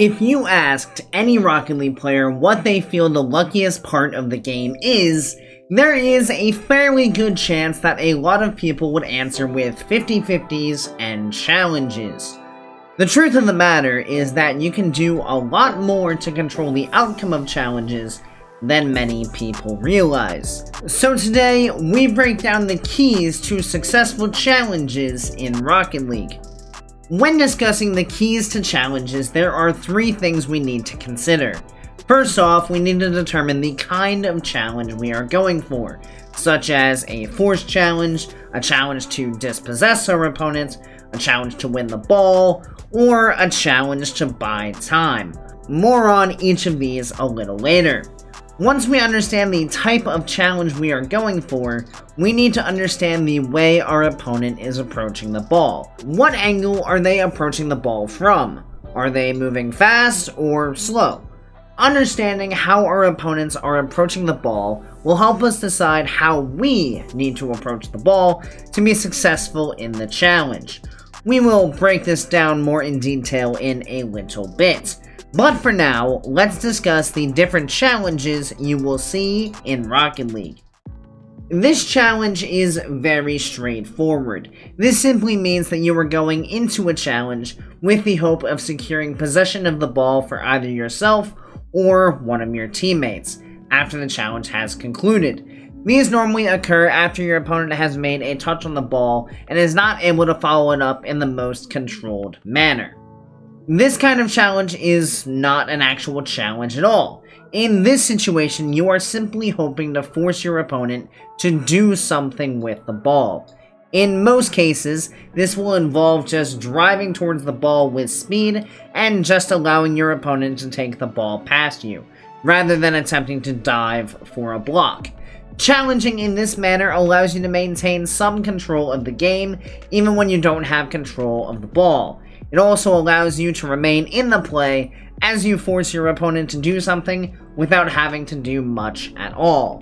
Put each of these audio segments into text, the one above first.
If you asked any Rocket League player what they feel the luckiest part of the game is, there is a fairly good chance that a lot of people would answer with 50-50s and challenges. The truth of the matter is that you can do a lot more to control the outcome of challenges than many people realize. So today, we break down the keys to successful challenges in Rocket League. When discussing the keys to challenges, there are three things we need to consider. First off, we need to determine the kind of challenge we are going for, such as a force challenge, a challenge to dispossess our opponents, a challenge to win the ball, or a challenge to buy time. More on each of these a little later. Once we understand the type of challenge we are going for, we need to understand the way our opponent is approaching the ball. What angle are they approaching the ball from? Are they moving fast or slow? Understanding how our opponents are approaching the ball will help us decide how we need to approach the ball to be successful in the challenge. We will break this down more in detail in a little bit. But for now, let's discuss the different challenges you will see in Rocket League. This challenge is very straightforward. This simply means that you are going into a challenge with the hope of securing possession of the ball for either yourself or one of your teammates after the challenge has concluded. These normally occur after your opponent has made a touch on the ball and is not able to follow it up in the most controlled manner. This kind of challenge is not an actual challenge at all. In this situation, you are simply hoping to force your opponent to do something with the ball. In most cases, this will involve just driving towards the ball with speed and just allowing your opponent to take the ball past you, rather than attempting to dive for a block. Challenging in this manner allows you to maintain some control of the game, even when you don't have control of the ball. It also allows you to remain in the play as you force your opponent to do something without having to do much at all.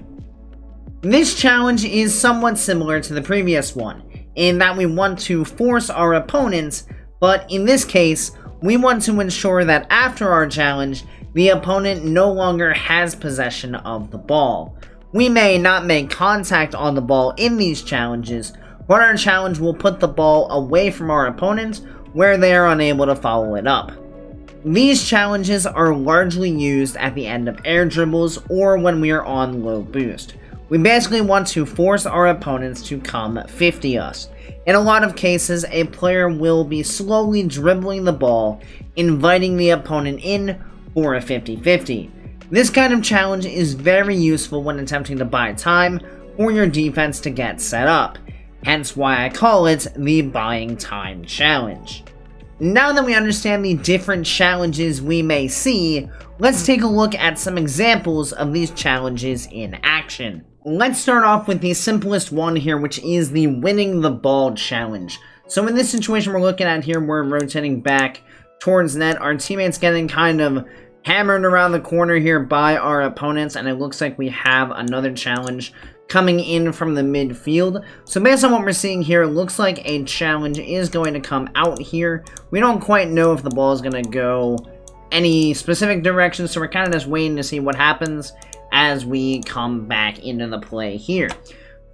This challenge is somewhat similar to the previous one, in that we want to force our opponents, but in this case, we want to ensure that after our challenge, the opponent no longer has possession of the ball. We may not make contact on the ball in these challenges, but our challenge will put the ball away from our opponent where they are unable to follow it up. These challenges are largely used at the end of air dribbles or when we are on low boost. We basically want to force our opponents to come 50 us. In a lot of cases, a player will be slowly dribbling the ball, inviting the opponent in for a 50-50. This kind of challenge is very useful when attempting to buy time for your defense to get set up, hence why I call it the buying time challenge. Now that we understand the different challenges we may see, let's take a look at some examples of these challenges in action. Let's start off with the simplest one here, which is the winning the ball challenge. So in this situation we're looking at here, we're rotating back towards net. Our teammate's getting kind of hammered around the corner here by our opponents, and it looks like we have another challenge coming in from the midfield. So based on what we're seeing here, it looks like a challenge is going to come out here. We don't quite know if the ball is going to go any specific direction, so we're kind of just waiting to see what happens as we come back into the play here.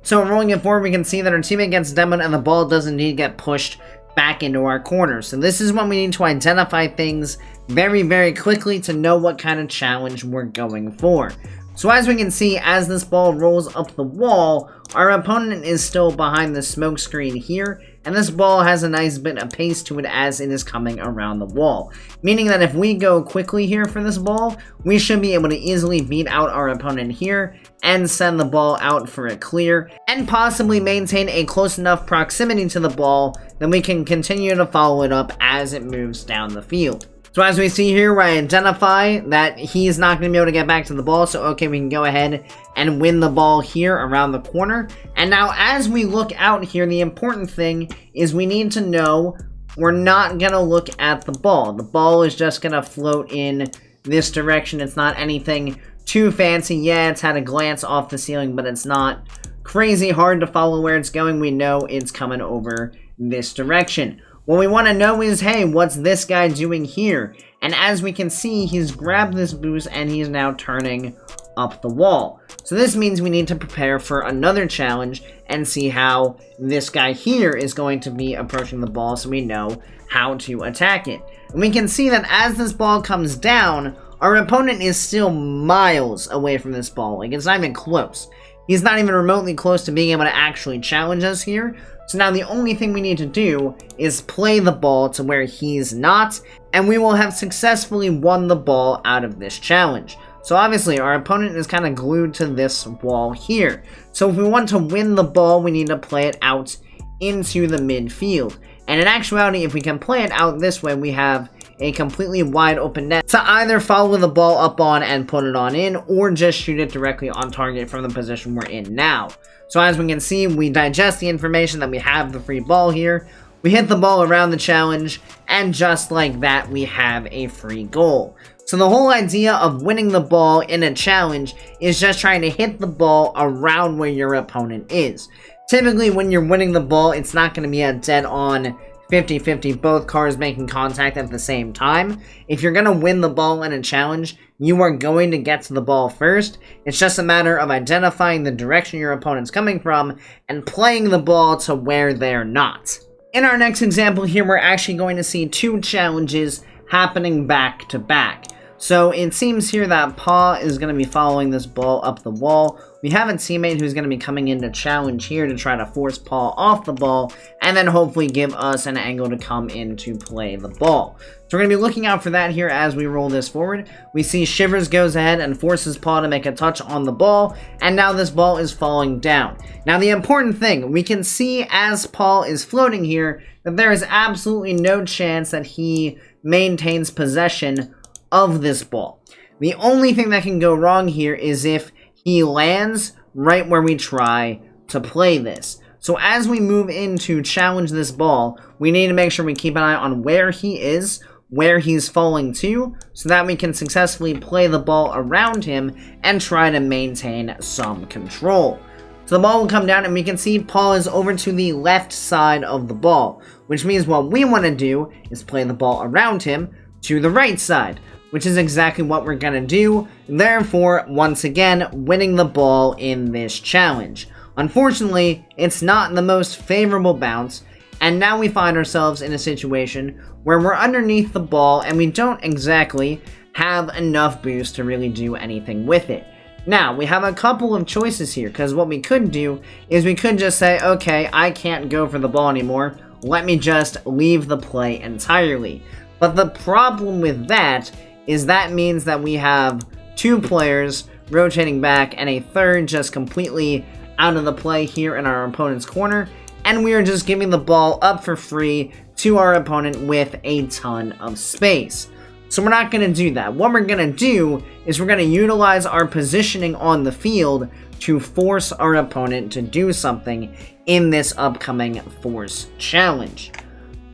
So rolling it forward, we can see that our teammate gets demoed and the ball does indeed get pushed back into our corner. So this is when we need to identify things very, very quickly to know what kind of challenge we're going for. So as we can see, as this ball rolls up the wall, our opponent is still behind the smoke screen here, and this ball has a nice bit of pace to it as it is coming around the wall. Meaning that if we go quickly here for this ball, we should be able to easily beat out our opponent here and send the ball out for a clear, and possibly maintain a close enough proximity to the ball that we can continue to follow it up as it moves down the field. So as we see here, we identify that he's not going to be able to get back to the ball, so okay, we can go ahead and win the ball here around the corner. And now as we look out here, the important thing is we need to know we're not going to look at the ball. The ball is just going to float in this direction. It's not anything too fancy. Yeah, it's had a glance off the ceiling, but it's not crazy hard to follow where it's going. We know it's coming over this direction. What we want to know is, hey, what's this guy doing here? And as we can see, he's grabbed this boost and he's now turning up the wall. So this means we need to prepare for another challenge and see how this guy here is going to be approaching the ball so we know how to attack it. And we can see that as this ball comes down, our opponent is still miles away from this ball. Like, it's not even close. He's not even remotely close to being able to actually challenge us here. So now the only thing we need to do is play the ball to where he's not, and we will have successfully won the ball out of this challenge. So obviously our opponent is kind of glued to this wall here. So if we want to win the ball, we need to play it out into the midfield. And in actuality, if we can play it out this way, we have a completely wide open net to either follow the ball up on and put it on in, or just shoot it directly on target from the position we're in now. So as we can see, we digest the information that we have the free ball here, we hit the ball around the challenge, and just like that, we have a free goal. So the whole idea of winning the ball in a challenge is just trying to hit the ball around where your opponent is. Typically, when you're winning the ball, it's not going to be a dead-on 50-50, both cars making contact at the same time. If you're going to win the ball in a challenge, you are going to get to the ball first. It's just a matter of identifying the direction your opponent's coming from and playing the ball to where they're not. In our next example here, we're actually going to see two challenges happening back to back. So it seems here that Paw is going to be following this ball up the wall. We have a teammate who's going to be coming in to challenge here to try to force Paw off the ball and then hopefully give us an angle to come in to play the ball. So we're going to be looking out for that here as we roll this forward. We see Shivers goes ahead and forces Paw to make a touch on the ball, and now this ball is falling down. Now the important thing, we can see as Paw is floating here that there is absolutely no chance that he maintains possession of this ball. The only thing that can go wrong here is if he lands right where we try to play this. So as we move in to challenge this ball, we need to make sure we keep an eye on where he is, where he's falling to, so that we can successfully play the ball around him and try to maintain some control. So the ball will come down and we can see Paul is over to the left side of the ball, which means what we want to do is play the ball around him to the right side, which is exactly what we're going to do, therefore, once again, winning the ball in this challenge. Unfortunately, it's not the most favorable bounce, and now we find ourselves in a situation where we're underneath the ball and we don't exactly have enough boost to really do anything with it. Now, we have a couple of choices here, because what we could do is we could just say, okay, I can't go for the ball anymore, let me just leave the play entirely. But the problem with that is that means that we have two players rotating back and a third just completely out of the play here in our opponent's corner, and we are just giving the ball up for free to our opponent with a ton of space. So we're not going to do that. What we're going to do is we're going to utilize our positioning on the field to force our opponent to do something in this upcoming force challenge.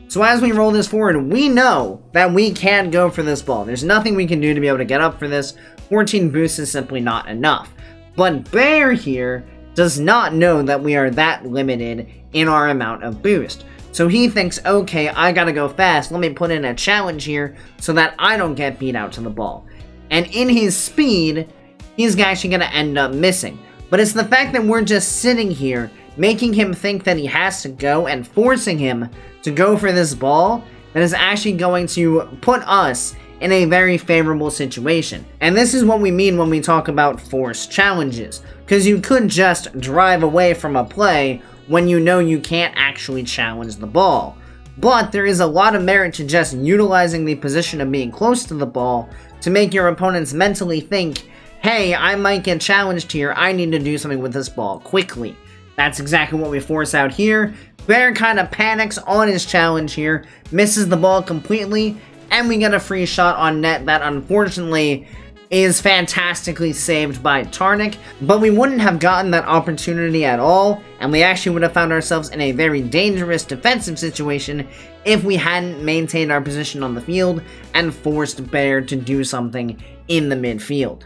So as we roll this forward, we know that we can't go for this ball. There's nothing we can do to be able to get up for this. 14 boosts is simply not enough. But Bear here does not know that we are that limited in our amount of boost. So he thinks, okay, I gotta go fast. Let me put in a challenge here so that I don't get beat out to the ball. And in his speed, he's actually gonna end up missing. But it's the fact that we're just sitting here, making him think that he has to go and forcing him to go for this ball that is actually going to put us in a very favorable situation. And this is what we mean when we talk about force challenges, because you could just drive away from a play when you know you can't actually challenge the ball. But there is a lot of merit to just utilizing the position of being close to the ball to make your opponents mentally think, hey, I might get challenged here, I need to do something with this ball quickly. That's exactly what we force out here. Bear kind of panics on his challenge here, misses the ball completely, and we get a free shot on net that unfortunately is fantastically saved by Tarnik, but we wouldn't have gotten that opportunity at all, and we actually would have found ourselves in a very dangerous defensive situation if we hadn't maintained our position on the field and forced Bear to do something in the midfield.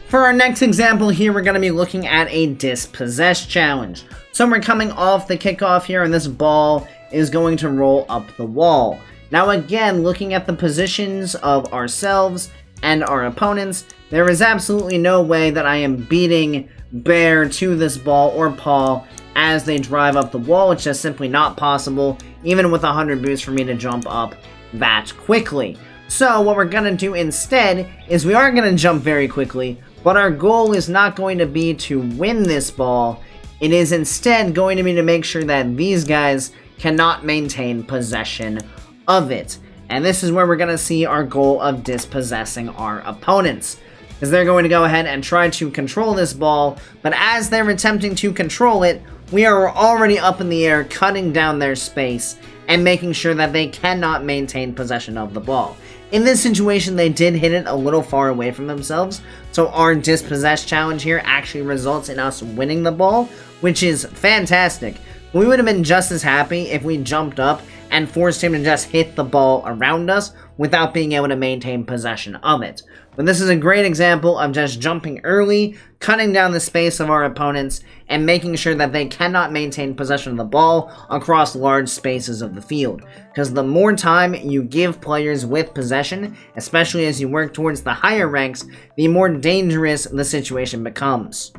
For our next example here, we're going to be looking at a dispossess challenge. So we're coming off the kickoff here, and this ball is going to roll up the wall. Now again, looking at the positions of ourselves and our opponents, there is absolutely no way that I am beating Bear to this ball or Paul as they drive up the wall. It's just simply not possible, even with 100 boosts, for me to jump up that quickly. So what we're going to do instead is we are going to jump very quickly, but our goal is not going to be to win this ball. It is instead going to be to make sure that these guys cannot maintain possession of it. And this is where we're going to see our goal of dispossessing our opponents, because they're going to go ahead and try to control this ball, but as they're attempting to control it, we are already up in the air, cutting down their space and making sure that they cannot maintain possession of the ball. In this situation, they did hit it a little far away from themselves, so our dispossess challenge here actually results in us winning the ball, which is fantastic. We would have been just as happy if we jumped up and forced him to just hit the ball around us without being able to maintain possession of it. But this is a great example of just jumping early, cutting down the space of our opponents, and making sure that they cannot maintain possession of the ball across large spaces of the field. Because the more time you give players with possession, especially as you work towards the higher ranks, the more dangerous the situation becomes.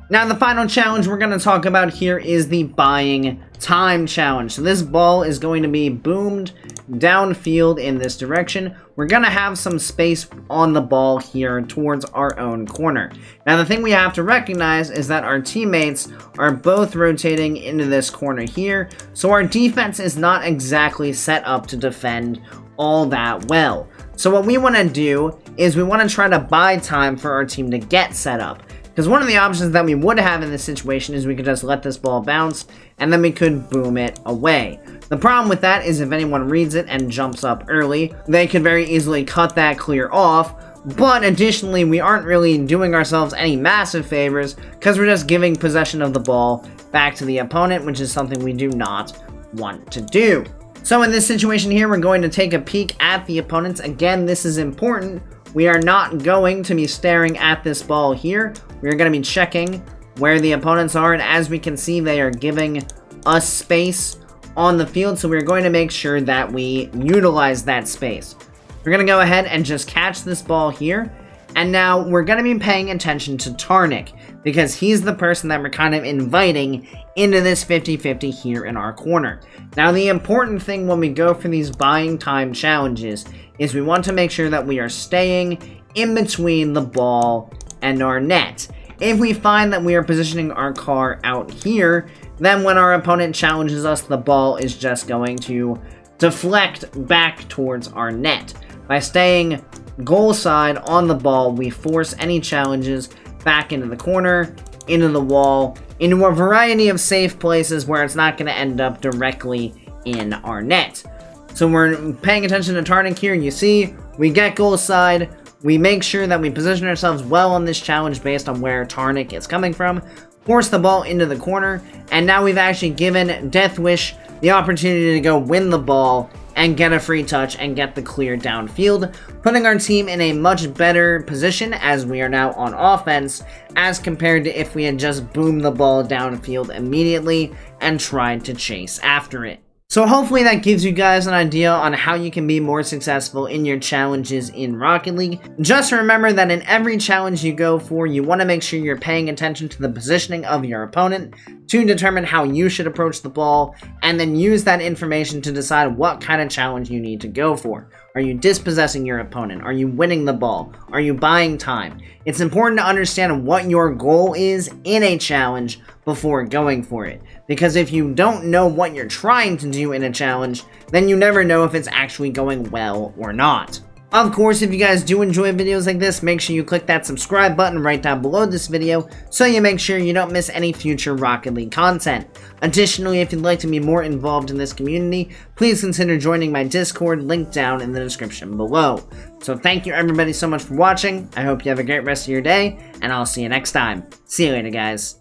Now, the final challenge we're going to talk about here is the buying time challenge. So this ball is going to be boomed downfield in this direction. We're going to have some space on the ball here towards our own corner. Now, the thing we have to recognize is that our teammates are both rotating into this corner here, so our defense is not exactly set up to defend all that well. So what we want to do is we want to try to buy time for our team to get set up. Because one of the options that we would have in this situation is we could just let this ball bounce, and then we could boom it away. The problem with that is if anyone reads it and jumps up early, they could very easily cut that clear off. But additionally, we aren't really doing ourselves any massive favors, because we're just giving possession of the ball back to the opponent, which is something we do not want to do. So in this situation here, we're going to take a peek at the opponents. Again, this is important. We are not going to be staring at this ball here. We're going to be checking where the opponents are, and as we can see, they are giving us space on the field, so we're going to make sure that we utilize that space. We're going to go ahead and just catch this ball here, and now we're going to be paying attention to Tarnik, because he's the person that we're kind of inviting into this 50-50 here in our corner. Now, the important thing when we go for these buying time challenges is we want to make sure that we are staying in between the ball and our net. If we find that we are positioning our car out here, then when our opponent challenges us, the ball is just going to deflect back towards our net. By staying goal side on the ball, we force any challenges back into the corner, into the wall, into a variety of safe places where it's not going to end up directly in our net. So we're paying attention to Tarnik here. You see, we get goal side. We make sure that we position ourselves well on this challenge based on where Tarnik is coming from. Force the ball into the corner. And now we've actually given Death Wish the opportunity to go win the ball and get a free touch and get the clear downfield, putting our team in a much better position as we are now on offense as compared to if we had just boomed the ball downfield immediately and tried to chase after it. So hopefully that gives you guys an idea on how you can be more successful in your challenges in Rocket League. Just remember that in every challenge you go for, you want to make sure you're paying attention to the positioning of your opponent to determine how you should approach the ball, and then use that information to decide what kind of challenge you need to go for. Are you dispossessing your opponent? Are you winning the ball? Are you buying time? It's important to understand what your goal is in a challenge before going for it. Because if you don't know what you're trying to do in a challenge, then you never know if it's actually going well or not. Of course, if you guys do enjoy videos like this, make sure you click that subscribe button right down below this video so you make sure you don't miss any future Rocket League content. Additionally, if you'd like to be more involved in this community, please consider joining my Discord, linked down in the description below. So thank you everybody so much for watching. I hope you have a great rest of your day, and I'll see you next time. See you later, guys.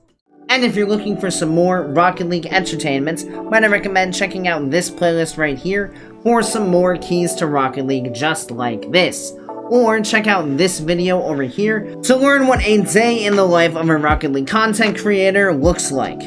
And if you're looking for some more Rocket League entertainments, might I recommend checking out this playlist right here for some more keys to Rocket League just like this. Or check out this video over here to learn what a day in the life of a Rocket League content creator looks like.